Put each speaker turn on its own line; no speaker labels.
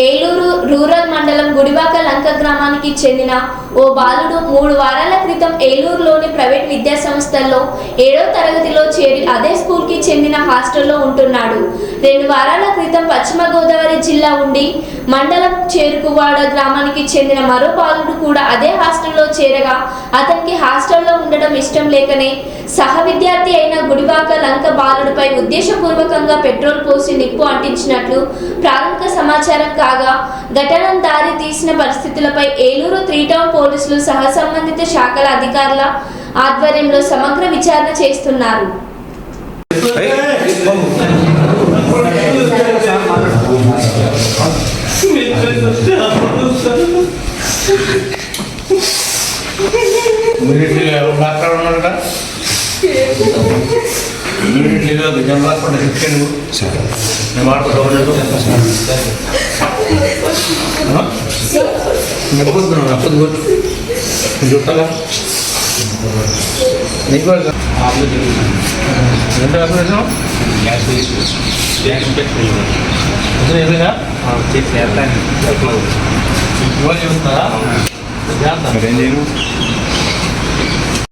Eluru rural మండలం గుడివాక లంక గ్రామానికి చెందిన ఓ బాలుడు 3 వారాల క్రితం ఏలూరులోని ప్రైవేట్ విద్యా సంస్థల్లో 7వ తరగతిలో చేరి అదే స్కూల్కి చెందిన హాస్టల్లో ఉంటున్నాడు. 2 వారాల క్రితం పశ్చిమ గోదావరి జిల్లా ఉండి మండలం చేరుకువాడ గ్రామానికి చెందిన మరో బాలుడు కూడా అదే హాస్టల్లో చేరగా అతనికి హాస్టల్లో ఉండడం ఇష్టం లేకనే సహ విద్యార్థి అయిన గుడివాక లంక బాలుడిపై ఉద్దేశపూర్వకంగా పెట్రోల్ పోసి నిప్పు అంటించినట్లు ప్రాథమిక సమాచారం కాగా ఘటన దారి తీసిన పరిస్థితులపై ఏలూరు 3 టౌన్ పోలీసులు సహ సంబంధిత శాఖల అధికారుల ఆధ్వర్యంలో సమగ్ర విచారణ చేస్తున్నారు.